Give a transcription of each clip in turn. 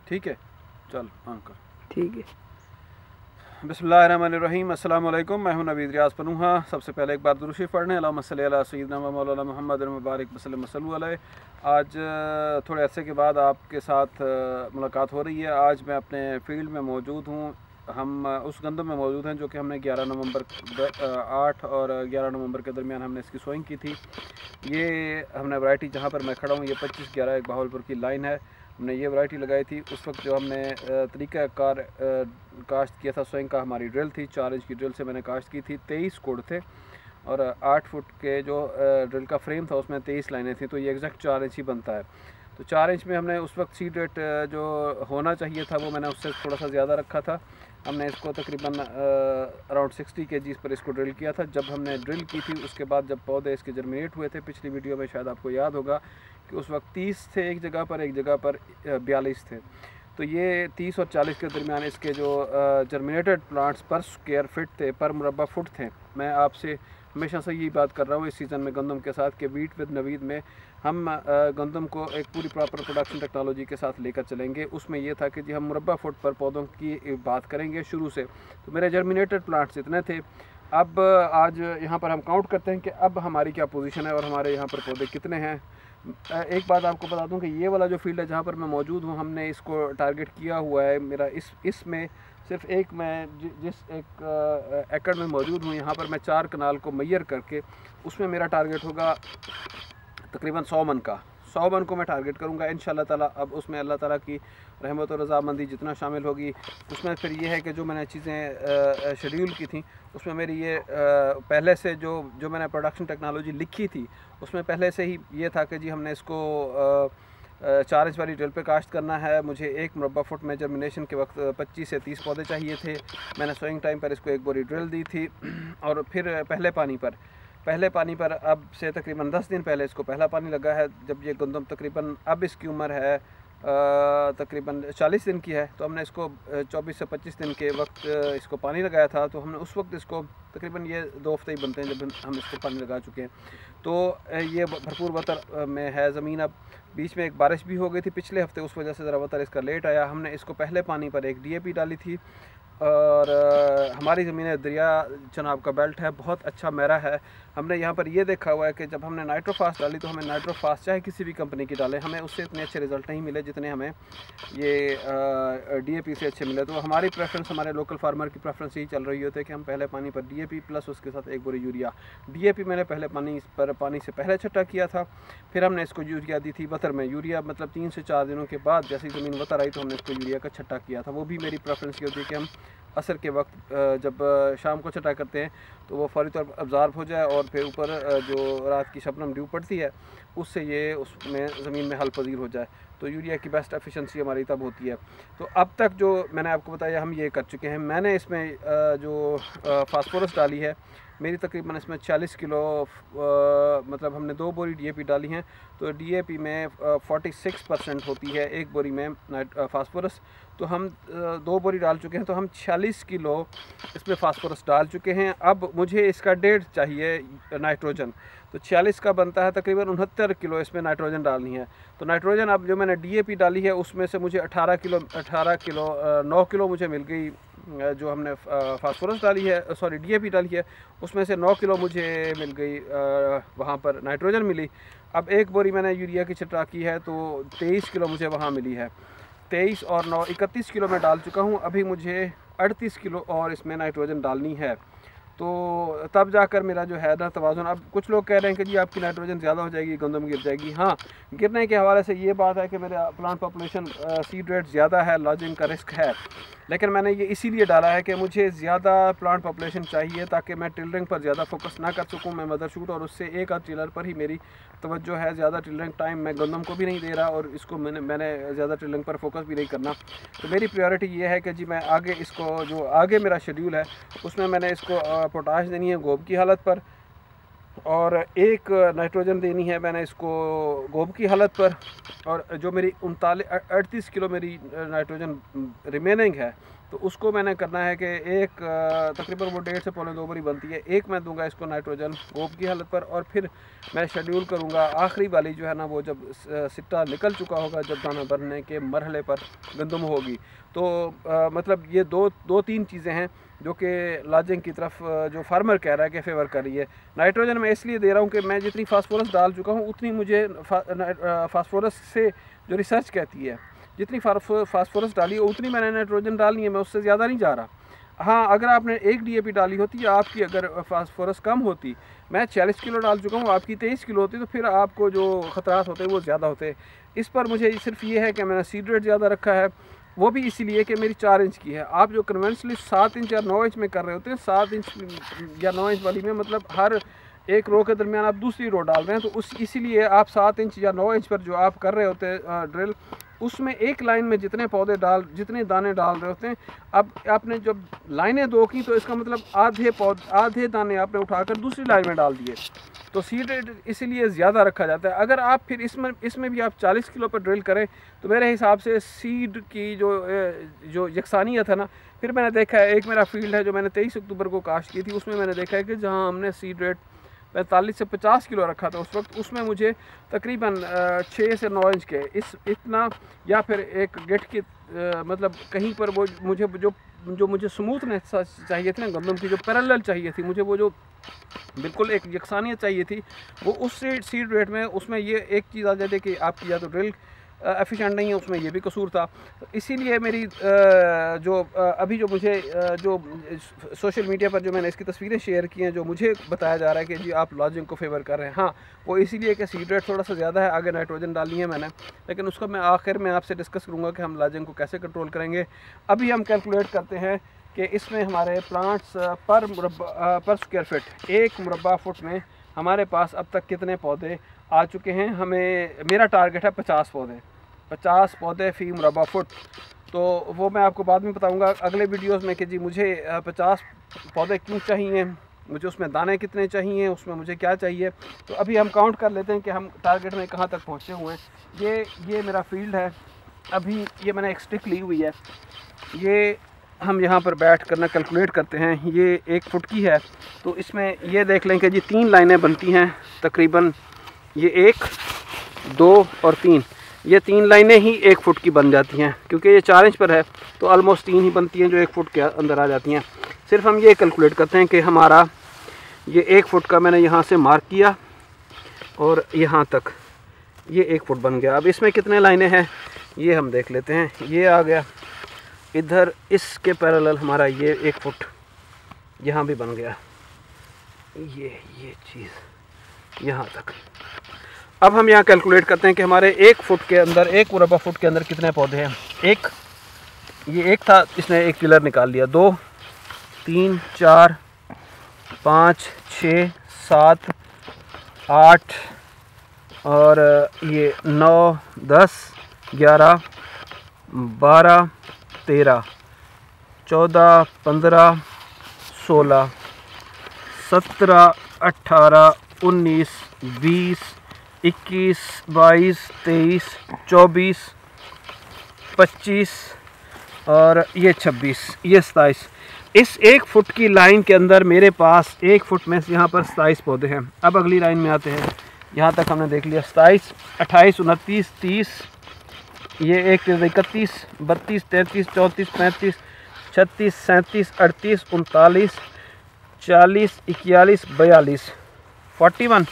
ठीक है, चल ऑन कर। ठीक है। बिस्मिल्लाहिर्रहमानिर्रहीम, अस्सलाम वालेकुम। मैं हूं नवीद रियाज पनूहा। सबसे पहले एक बार दुरूद शरीफ पढ़ने, अल्लाहुम्मा सल्ली अला सय्यिदिना व मौलाना मुहम्मद मुबारक वसल्लम सल्लल्लाहु अलैहि। आज थोड़े अरसे के बाद आपके साथ मुलाकात हो रही है। आज मैं अपने फील्ड में मौजूद हूं। हम उस गंदम में मौजूद हैं जो कि हमने 11 नवंबर 8 और 11 नवंबर के दरमियान हमने इसकी सोइंग की थी। ये हमने वैरायटी जहाँ पर मैं खड़ा हूँ, ये 25-11 एक बहावलपुर की लाइन है। हमने ये वैरायटी लगाई थी। उस वक्त जो हमने तरीक़ाकार काश्त किया था सोइंग का, हमारी ड्रिल थी 4 इंच की ड्रिल से मैंने काश्त की थी। 23 कोड थे और 8 फुट के जो ड्रिल का फ्रेम था उसमें 23 लाइनें थी, तो ये एग्जैक्ट 4 इंच ही बनता है। तो 4 इंच में हमने उस वक्त सीड रेट जो होना चाहिए था वो मैंने उससे थोड़ा सा ज़्यादा रखा था। हमने इसको तकरीबन अराउंड 60 kg पर इसको ड्रिल किया था। जब हमने ड्रिल की थी उसके बाद जब पौधे इसके जर्मिनेट हुए थे, पिछली वीडियो में शायद आपको याद होगा कि उस वक्त 30 थे एक जगह पर 42 थे। तो ये 30 और 40 के दरमियान इसके जो जर्मिनेटेड प्लांट्स पर स्क्वायर फिट थे, पर मुरब्बा फुट थे। मैं आपसे हमेशा से यही बात कर रहा हूँ इस सीज़न में गंदम के साथ कि वीट विद नवीद में हम गंदम को एक पूरी प्रॉपर प्रोडक्शन टेक्नोलॉजी के साथ लेकर चलेंगे। उसमें यह था कि जी हम मुरब्बा फुट पर पौधों की बात करेंगे शुरू से। तो मेरे जर्मिनेटेड प्लांट्स इतने थे। अब आज यहाँ पर हम काउंट करते हैं कि अब हमारी क्या पोजीशन है और हमारे यहाँ पर पौधे कितने हैं। एक बात आपको बता दूं कि ये वाला जो फील्ड है जहाँ पर मैं मौजूद हूँ, हमने इसको टारगेट किया हुआ है। मेरा इसमें सिर्फ एक मैं जिस एक एकड़ में मौजूद हूँ, यहाँ पर मैं 4 कनाल को मैयर करके उसमें मेरा टारगेट होगा तकरीबन 100 मन का। 100 मन को मैं टारगेट करूँगा इंशाल्लाह ताला। अब उसमें अल्लाह ताला की रहमत और रज़ामंदी जितना शामिल होगी उसमें फिर ये है कि जो मैंने चीज़ें शेड्यूल की थी उसमें मेरी ये पहले से जो मैंने प्रोडक्शन टेक्नोलॉजी लिखी थी उसमें पहले से ही ये था कि जी हमने इसको 4 इंच वाली ड्रिल पे काश्त करना है। मुझे 1 मुरब्बा फुट में जर्मिनेशन के वक्त 25 से 30 पौधे चाहिए थे। मैंने सोइंग टाइम पर इसको 1 बोरी ड्रिल दी थी और फिर पहले पानी पर अब से तकरीबन 10 दिन पहले इसको पहला पानी लगा है। जब ये गंदम तकरीबन अब इसकी उम्र है तकरीबन 40 दिन की है, तो हमने इसको 24 से 25 दिन के वक्त इसको पानी लगाया था। तो हमने उस वक्त इसको तकरीबन ये 2 हफ्ते ही बनते हैं जब हम इसको पानी लगा चुके हैं। तो ये भरपूर वतर में है ज़मीन। अब बीच में एक बारिश भी हो गई थी पिछले हफ्ते, उस वजह से ज़रा वतर इसका लेट आया। हमने इसको पहले पानी पर एक DAP डाली थी और हमारी ज़मीन दरिया चनाब का बेल्ट है, बहुत अच्छा मेरा है। हमने यहाँ पर ये देखा हुआ है कि जब हमने नाइट्रोफास्ट डाली तो हमें नाइट्रोफास्ट चाहे किसी भी कंपनी की डालें, हमें उससे इतने अच्छे रिज़ल्ट नहीं मिले जितने हमें ये DAP से अच्छे मिले। तो हमारी प्रेफरेंस, हमारे लोकल फार्मर की प्रेफरेंस यही चल रही होती है कि हम पहले पानी पर DAP प्लस उसके साथ 1 बोरी यूरिया। DAP मैंने पहले पानी से पहले छट्टा किया था, फिर हमने इसको यूरिया दी थी वतर में। यूरिया मतलब 3 से 4 दिनों के बाद जैसे ज़मीन वतर आई तो हमने इसको यूरिया का छट्टा किया था। वो भी मेरी प्रेफरेंस ये होती है कि हम असर के वक्त जब शाम को छटा करते हैं तो वो फौरी तौर पर अब्ज़ॉर्ब हो जाए और फिर ऊपर जो रात की शबनम ड्यू पड़ती है उससे ये उसमें ज़मीन में हल पजीर हो जाए। तो यूरिया की बेस्ट एफिशिएंसी हमारी तब होती है। तो अब तक जो मैंने आपको बताया हम ये कर चुके हैं। मैंने इसमें जो फास्फोरस डाली है मेरी तकरीबन इसमें 40 किलो मतलब हमने 2 बोरी DAP डाली हैं। तो DAP में 46% होती है 1 बोरी में फास्फोरस। तो हम 2 बोरी डाल चुके हैं, तो हम 46 किलो इसमें फास्फोरस डाल चुके हैं। अब मुझे इसका 1.5 चाहिए नाइट्रोजन, तो 46 का बनता है तकरीबन 69 किलो इसमें नाइट्रोजन डालनी है। तो नाइट्रोजन अब जो मैंने DAP डाली है उसमें से मुझे 18 किलो 9 किलो मुझे मिल गई। जो हमने फास्फोरस डाली है, सॉरी DAP डाली है, उसमें से 9 किलो मुझे मिल गई, वहाँ पर नाइट्रोजन मिली। अब 1 बोरी मैंने यूरिया की छिड़काव की है तो 23 किलो मुझे वहाँ मिली है। 23 और 9 31 किलो मैं डाल चुका हूँ। अभी मुझे 38 किलो और इसमें नाइट्रोजन डालनी है, तो तब जाकर मेरा जो है ना तवाज़ुन। अब कुछ लोग कह रहे हैं कि जी आपकी नाइट्रोजन ज़्यादा हो जाएगी, गंदम गिर जाएगी। हाँ, गिरने के हवाले से ये बात है कि मेरा प्लांट पॉपुलेशन सीड रेट ज़्यादा है, लॉजिंग का रिस्क है, लेकिन मैंने ये इसीलिए डाला है कि मुझे ज़्यादा प्लांट पॉपुलेशन चाहिए ताकि मैं टिलरिंग पर ज़्यादा फोकस ना कर सकूँ। मैं मदर शूट और उससे एक आध टिलर पर ही मेरी तवज्जो है। ज़्यादा टिलरिंग टाइम मैं गंदम को भी नहीं दे रहा और इसको मैंने ज़्यादा टिलरिंग पर फोकस भी नहीं करना। तो मेरी प्रायोरिटी ये है कि जी मैं आगे इसको, जो आगे मेरा शेड्यूल है उसमें मैंने इसको पोटाश देनी है गोब की हालत पर और 1 नाइट्रोजन देनी है मैंने इसको गोब की हालत पर। और जो मेरी 38 किलो मेरी नाइट्रोजन रिमेनिंग है तो उसको मैंने करना है कि एक तकरीबन वो 1.5 से पौने 2 बोरी बनती है, एक मैं दूंगा इसको नाइट्रोजन गोब की हालत पर, और फिर मैं शेड्यूल करूंगा आखिरी वाली जो है ना, वो जब सिट्टा निकल चुका होगा, जब दाना भरने के मरहले पर गंदम होगी, तो मतलब ये दो तीन चीज़ें हैं जो कि लाजिंग की तरफ जो फार्मर कह रहा है कि फेवर कर रही है। नाइट्रोजन मैं इसलिए दे रहा हूँ कि मैं जितनी फास्फोरस डाल चुका हूँ उतनी मुझे फास्फोरस से जो रिसर्च कहती है, जितनी फास्फोरस डाली है उतनी मैंने नाइट्रोजन डालनी है, मैं उससे ज़्यादा नहीं जा रहा। हाँ, अगर आपने 1 DAP डाली होती या आपकी अगर फास्फोरस कम होती, मैं 40 किलो डाल चुका हूँ, आपकी 23 किलो होती, तो फिर आपको जो ख़तरात होते हैं वो ज़्यादा होते। इस पर मुझे सिर्फ ये है कि मैंने सीड रेट ज़्यादा रखा है, वो भी इसीलिए कि मेरी 4 इंच की है। आप जो कन्वेंशनली 7 इंच या 9 इंच में कर रहे होते हैं, 7 इंच या 9 इंच वाली में मतलब हर एक रो के दरमियान आप दूसरी रो डाल रहे हैं, तो इसीलिए आप 7 इंच या 9 इंच पर जो आप कर रहे होते हैं ड्रिल, उसमें एक लाइन में जितने दाने डाल रहे होते हैं, अब आपने जब लाइनें 2 की तो इसका मतलब आधे दाने आपने उठाकर दूसरी लाइन में डाल दिए, तो सीड रेट इसीलिए ज़्यादा रखा जाता है। अगर आप फिर इसमें भी आप 40 किलो पर ड्रिल करें तो मेरे हिसाब से सीड की जो यकसानियत है ना, फिर मैंने देखा है, एक मेरा फील्ड है जो मैंने 23 अक्टूबर को काश्त की थी, उसमें मैंने देखा है कि जहाँ हमने सीड रेट 45 से 50 किलो रखा था उस वक्त, उसमें मुझे तकरीबन 6 से 9 इंच के इतना, या फिर एक गेट की मतलब कहीं पर वो मुझे स्मूथनेस चाहिए थी ना, गंदम की जो पैरेलल चाहिए थी मुझे, वो जो बिल्कुल एक यकसानियत चाहिए थी, वो उस सीड रेट में, उसमें ये एक चीज़ आ जाती है कि आपकी या तो ड्रिल एफिशिएंट नहीं है, उसमें ये भी कसूर था। तो इसीलिए मेरी अभी जो मुझे जो सोशल मीडिया पर जो मैंने इसकी तस्वीरें शेयर की हैं, जो मुझे बताया जा रहा है कि जी आप लॉजिंग को फेवर कर रहे हैं, हाँ वो इसीलिए कि सीड रेट थोड़ा सा ज़्यादा है, आगे नाइट्रोजन डालनी है मैंने, लेकिन उसको मैं आखिर में आपसे डिस्कस करूँगा कि हम लॉजिंग को कैसे कंट्रोल करेंगे। अभी हम कैलकुलेट करते हैं कि इसमें हमारे प्लांट्स पर स्क्वायर फिट, 1 मुरबा फुट में हमारे पास अब तक कितने पौधे आ चुके हैं। मेरा टारगेट है 50 पौधे फ़ी मुरबा फुट, तो वो मैं आपको बाद में बताऊंगा अगले वीडियोस में कि जी मुझे 50 पौधे क्यों चाहिए, मुझे उसमें दाने कितने चाहिए, उसमें मुझे क्या चाहिए। तो अभी हम काउंट कर लेते हैं कि हम टारगेट में कहाँ तक पहुँचे हुए हैं। ये मेरा फील्ड है, अभी ये मैंने एक स्टिक ली हुई है, ये हम यहाँ पर बैठ कर ना कैलकुलेट करते हैं, ये 1 फुट की है, तो इसमें ये देख लें कि जी 3 लाइनें बनती हैं तकरीबन, ये 1, 2 और 3, ये 3 लाइनें ही 1 फुट की बन जाती हैं, क्योंकि ये 4 इंच पर है तो ऑलमोस्ट 3 ही बनती हैं जो 1 फुट के अंदर आ जाती हैं। सिर्फ हम ये कैलकुलेट करते हैं कि हमारा ये 1 फुट का मैंने यहाँ से मार्क किया और यहाँ तक ये 1 फुट बन गया। अब इसमें कितने लाइनें हैं ये हम देख लेते हैं, ये आ गया इधर, इसके पैरेलल हमारा ये 1 फुट यहाँ भी बन गया, ये चीज़ यहाँ तक। अब हम यहाँ कैलकुलेट करते हैं कि हमारे 1 फुट के अंदर, 1 मुरबा फुट के अंदर कितने पौधे हैं। ये 1 था, इसने 1 पिलर निकाल लिया, 2, 3, 4, 5, 6, 7, 8 और ये 9, 10, 11, 12, 13, 14, 15, 16, 17, 18, 19, 20, 21, 22, 23, 24, 25 और ये 26, ये 27। इस 1 फुट की लाइन के अंदर मेरे पास 1 फुट में यहाँ पर 27 पौधे हैं। अब अगली लाइन में आते हैं, यहाँ तक हमने देख लिया 27, 28, 29, 30, ये 1, 31, 32, 33, 34, 35, 36, 37, 38, 39, 40, 41, 42, 41,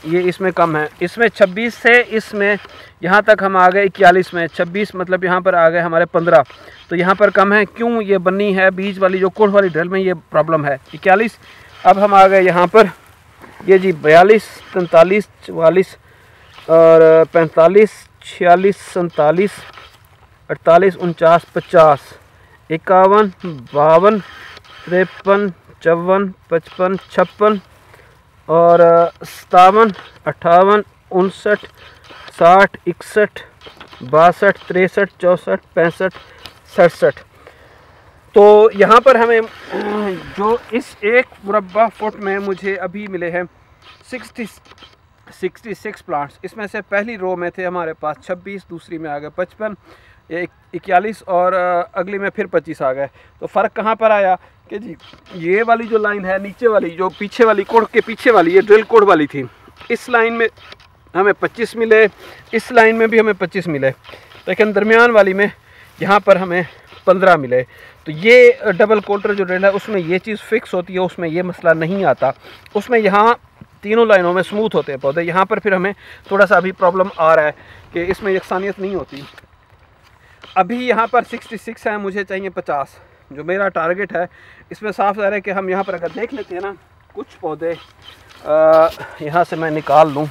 ये इसमें कम है, इसमें 26 से इसमें यहाँ तक हम आ गए 41 में, 26 मतलब यहाँ पर आ गए हमारे 15, तो यहाँ पर कम है। क्यों? ये बनी है बीज वाली जो कुड़ वाली ड्रिल में, ये प्रॉब्लम है। 41, अब हम आ गए यहाँ पर, ये जी 42, 43, 44 और 45, 46, 47, 48, 49, 50, 51, 52, 53, 54, 55, 56 और 57, 58, 59, 60, 61, 62, 63, 64, 65, 67। तो यहाँ पर हमें जो इस 1 मुरबा फुट में मुझे अभी मिले हैं 66 प्लांट्स। इसमें से पहली रो में थे हमारे पास 26, दूसरी में आ गए 55, ये 41 और अगली में फिर 25 आ गए। तो फ़र्क कहाँ पर आया कि जी ये वाली जो लाइन है नीचे वाली, जो पीछे वाली कोड के पीछे वाली, ये ड्रिल कोड वाली थी, इस लाइन में हमें 25 मिले, इस लाइन में भी हमें 25 मिले, लेकिन दरमियान वाली में यहाँ पर हमें 15 मिले। तो ये डबल कोटर जो ड्रिल है उसमें ये चीज़ फिक्स होती है, उसमें ये मसला नहीं आता। उसमें यहाँ तीनों लाइनों में स्मूथ होते हैं पौधे। यहाँ पर फिर हमें थोड़ा सा अभी प्रॉब्लम आ रहा है कि इसमें यकसानियत नहीं होती। अभी यहाँ पर 66 है, मुझे चाहिए 50 जो मेरा टारगेट है। इसमें साफ ज़ाहिर है कि हम यहाँ पर अगर देख लेते हैं ना, कुछ पौधे यहाँ से मैं निकाल लूँ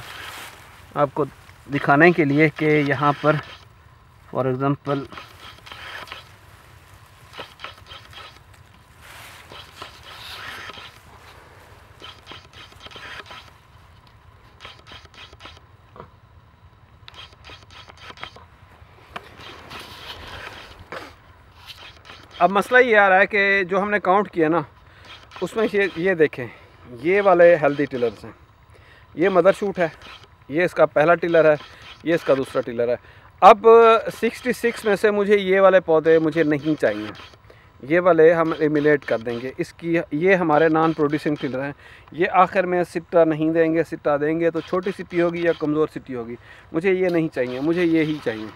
आपको दिखाने के लिए कि यहाँ पर फॉर एग्ज़ाम्पल अब मसला ये आ रहा है कि जो हमने काउंट किया ना उसमें ये देखें, ये वाले हेल्दी टिलर्स हैं, ये मदर शूट है, ये इसका पहला टिलर है, ये इसका दूसरा टिलर है। अब 66 में से मुझे ये वाले पौधे मुझे नहीं चाहिए, ये वाले हम एलिमिनेट कर देंगे। इसकी ये हमारे नॉन प्रोड्यूसिंग टिलर हैं, ये आखिर में सिट्टा नहीं देंगे, सिट्टा देंगे तो छोटी सिट्टी होगी या कमज़ोर सिट्टी होगी। मुझे ये नहीं चाहिए, मुझे ये ही चाहिए,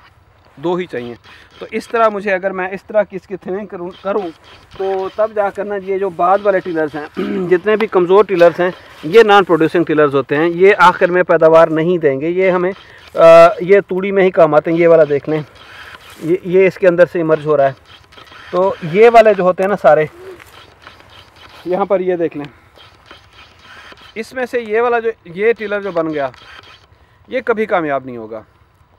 दो ही चाहिए। तो इस तरह मुझे अगर मैं इस तरह की इसकी थिनिंग करूँ तो तब जाकर ना ये जो बाद वाले टिलर्स हैं जितने भी कमज़ोर टिलर्स हैं ये नॉन प्रोड्यूसिंग टिलर्स होते हैं, ये आखिर में पैदावार नहीं देंगे, ये हमें ये तूड़ी में ही काम आते हैं। ये वाला देख लें, ये इसके अंदर से इमर्ज हो रहा है। तो ये वाले जो होते हैं ना सारे, यहाँ पर ये देख लें, इसमें से ये वाला जो ये टिलर जो बन गया ये कभी कामयाब नहीं होगा।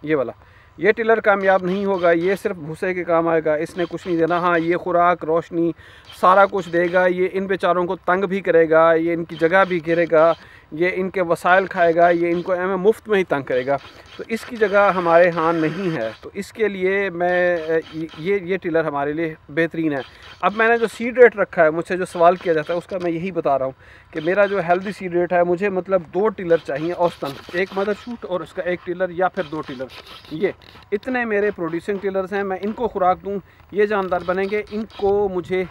ये वाला ये टिलर कामयाब नहीं होगा, ये सिर्फ भूसे के काम आएगा, इसने कुछ नहीं देना। हाँ, ये खुराक रोशनी सारा कुछ देगा, ये इन बेचारों को तंग भी करेगा, ये इनकी जगह भी घेरेगा, ये इनके वसाइल खाएगा, ये इनको मुफ्त में ही तंग करेगा। तो इसकी जगह हमारे यहाँ नहीं है, तो इसके लिए मैं ये टिलर हमारे लिए बेहतरीन है। अब मैंने जो सीड रेट रखा है, मुझसे जो सवाल किया जाता है उसका मैं यही बता रहा हूँ कि मेरा जो हेल्दी सीड रेट है, मुझे मतलब 2 टिलर चाहिए औसतन, एक मदर शूट और उसका 1 टिलर या फिर 2 टिलर। ये इतने मेरे प्रोड्यूसिंग टिलर्स हैं, मैं इनको खुराक दूँ ये जानदार बनेंगे, इनको मुझे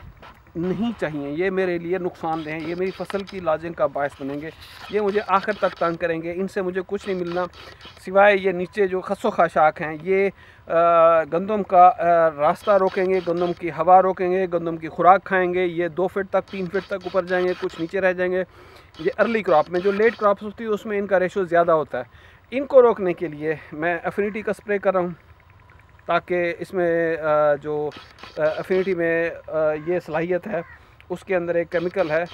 नहीं चाहिए, ये मेरे लिए नुकसानदेह हैं, ये मेरी फसल की लाजिंग का बायस बनेंगे, ये मुझे आखिर तक तंग करेंगे, इनसे मुझे कुछ नहीं मिलना सिवाय ये नीचे जो खस्सो खाशाक हैं, ये गंदम का रास्ता रोकेंगे, गंदम की हवा रोकेंगे, गंदम की खुराक खाएंगे, ये 2 फीट तक 3 फीट तक ऊपर जाएंगे, कुछ नीचे रह जाएंगे। ये अर्ली क्रॉप में, जो लेट क्रॉप्स होती है उसमें इनका रेशो ज़्यादा होता है। इनको रोकने के लिए मैं एफिनिटी का स्प्रे कर रहा हूँ, ताकि इसमें जो एफिनिटी में ये सलाहियत है, उसके अंदर एक केमिकल है,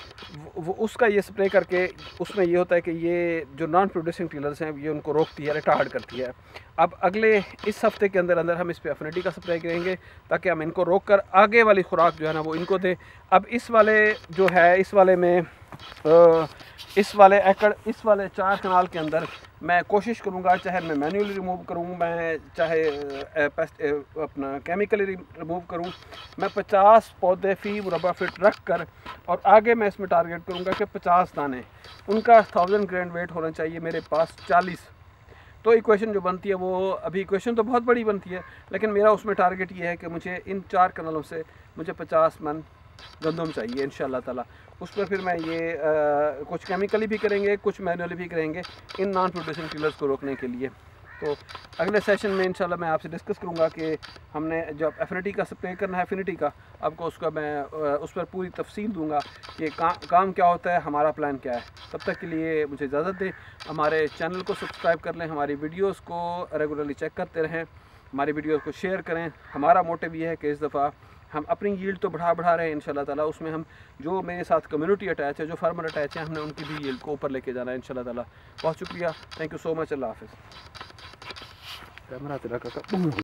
वो उसका ये स्प्रे करके उसमें ये होता है कि ये जो नॉन प्रोड्यूसिंग टिलर्स हैं ये उनको रोकती है, रिटार्ड करती है। अब अगले इस हफ्ते के अंदर अंदर हम इस पर एफिनिटी का स्प्रे करेंगे ताकि हम इनको रोक कर आगे वाली खुराक जो है ना वो इनको दें। अब इस वाले जो है, इस वाले में इस वाले 4 कनाल के अंदर मैं कोशिश करूंगा, चाहे मैं मैन्युअली रिमूव करूं, मैं चाहे अपना केमिकली रिमूव करूं, मैं 50 पौधे फी मुरबा फिट रख कर और आगे मैं इसमें टारगेट करूंगा कि 50 दाने, उनका 1000 ग्रेन वेट होना चाहिए मेरे पास 40। तो इक्वेशन जो बनती है वो, अभी इक्वेशन तो बहुत बड़ी बनती है, लेकिन मेरा उसमें टारगेट ये है कि मुझे इन 4 कनालों से मुझे 50 मन गंदम चाहिए इंशाल्लाह ताला। उस पर फिर मैं ये कुछ केमिकली भी करेंगे, कुछ मैनुअली भी करेंगे इन नॉन प्रोड्यूसिंग टिलर्स को रोकने के लिए। तो अगले सेशन में इंशाल्लाह मैं आपसे डिस्कस करूंगा कि हमने जब एफिनिटी का स्प्रे करना है, एफिनिटी का आपको उसका मैं उस पर पूरी तफसील दूंगा कि काम क्या होता है, हमारा प्लान क्या है। तब तक के लिए मुझे इजाज़त दें, हमारे चैनल को सब्सक्राइब कर लें, हमारी वीडियोज़ को रेगुलरली चेक करते रहें, हमारी वीडियोज़ को शेयर करें। हमारा मोटिव ये है कि इस दफ़ा हम अपनी यील्ड तो बढ़ा रहे हैं इंशाल्लाह ताला, उसमें हम जो मेरे साथ कम्युनिटी अटैच है, जो फार्मर अटैच है, हमने उनकी भी यील्ड को ऊपर लेके जाना है इंशाल्लाह ताला। बहुत शुक्रिया, थैंक यू सो मच, अल्लाह हाफ़िज़। कैमरा तेरा का